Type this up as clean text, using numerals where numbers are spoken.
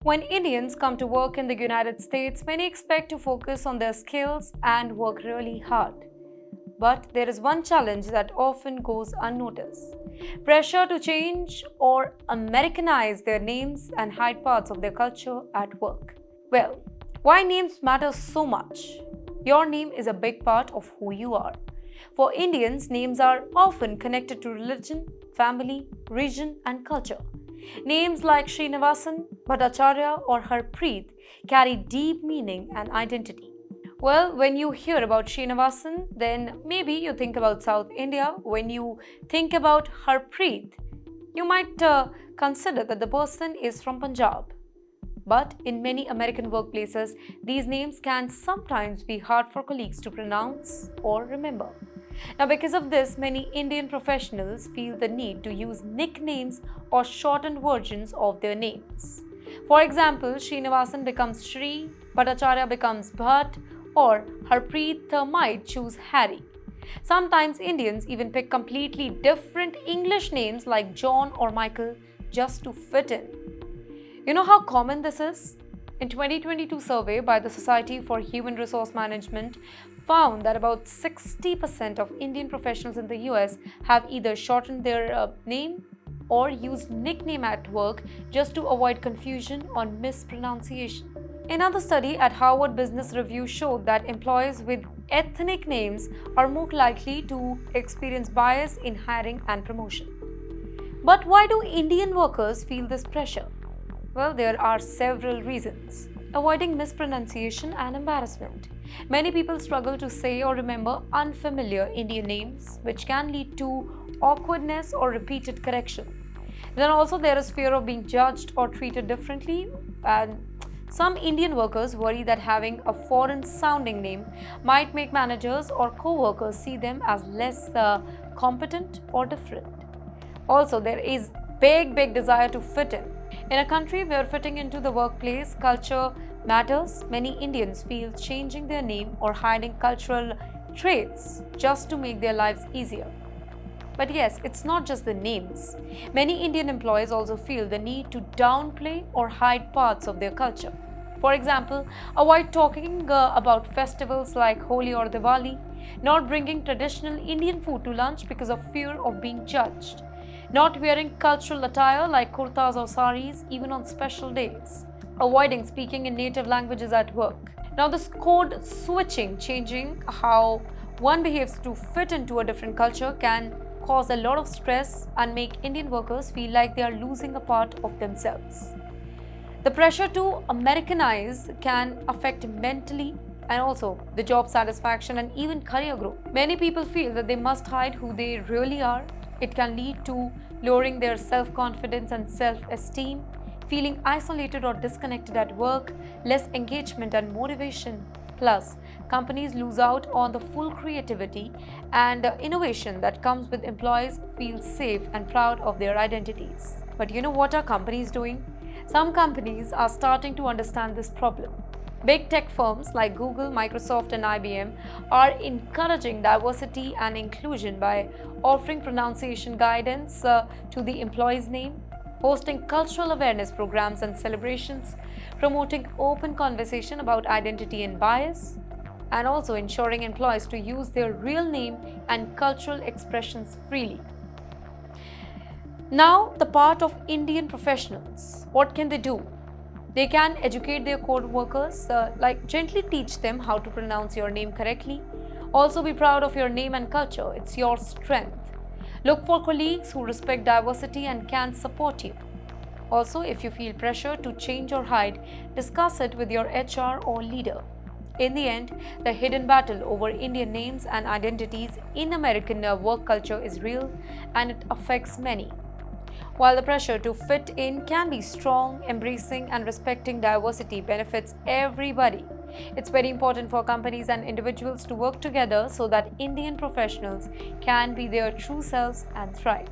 When Indians come to work in the United States, many expect to focus on their skills and work really hard. But there is one challenge that often goes unnoticed: pressure to change or Americanize their names and hide parts of their culture at work. Well, why names matter so much? Your name is a big part of who you are. For Indians, names are often connected to religion, family, region, and culture. Names like Srinivasan, Bhattacharya, or Harpreet carry deep meaning and identity. Well, when you hear about Srinivasan, then maybe you think about South India. When you think about Harpreet, you might consider that the person is from Punjab. But in many American workplaces, these names can sometimes be hard for colleagues to pronounce or remember. Now, because of this, many Indian professionals feel the need to use nicknames or shortened versions of their names. For example, Srinivasan becomes Shri, Bhattacharya becomes Bhatt, or Harpreet might choose Harry. Sometimes Indians even pick completely different English names like John or Michael just to fit in. You know how common this is? In 2022 survey by the Society for Human Resource Management found that about 60% of Indian professionals in the US have either shortened their name or used nickname at work just to avoid confusion or mispronunciation. Another study at Harvard Business Review showed that employees with ethnic names are more likely to experience bias in hiring and promotion. But why do Indian workers feel this pressure? Well, there are several reasons. Avoiding mispronunciation and embarrassment. Many people struggle to say or remember unfamiliar Indian names, which can lead to awkwardness or repeated correction. Then also there is fear of being judged or treated differently, and some Indian workers worry that having a foreign sounding name might make managers or co-workers see them as less competent or different. Also, there is big desire to fit in. In a country where fitting into the workplace culture matters, many Indians feel changing their name or hiding cultural traits just to make their lives easier. But yes, it's not just the names. Many Indian employees also feel the need to downplay or hide parts of their culture. For example, avoid talking about festivals like Holi or Diwali, not bringing traditional Indian food to lunch because of fear of being judged, not wearing cultural attire like kurtas or saris even on special days, avoiding speaking in native languages at work. Now, this code switching, changing how one behaves to fit into a different culture, can cause a lot of stress and make Indian workers feel like they are losing a part of themselves. The pressure to Americanize can affect mentally and also the job satisfaction and even career growth. Many people feel that they must hide who they really are. It can lead to lowering their self-confidence and self-esteem, feeling isolated or disconnected at work, less engagement and motivation. Plus, companies lose out on the full creativity and innovation that comes with employees feel safe and proud of their identities. But you know what are companies doing? Some companies are starting to understand this problem. Big tech firms like Google, Microsoft, and IBM are encouraging diversity and inclusion by offering pronunciation guidance to the employee's name, hosting cultural awareness programs and celebrations, promoting open conversation about identity and bias, and also ensuring employees to use their real name and cultural expressions freely. Now, the part of Indian professionals. What can they do? They can educate their co-workers, like gently teach them how to pronounce your name correctly. Also, be proud of your name and culture. It's your strength. Look for colleagues who respect diversity and can support you. Also, if you feel pressure to change or hide, discuss it with your HR or leader. In the end, the hidden battle over Indian names and identities in American work culture is real and it affects many. While the pressure to fit in can be strong, embracing and respecting diversity benefits everybody. It's very important for companies and individuals to work together so that Indian professionals can be their true selves and thrive.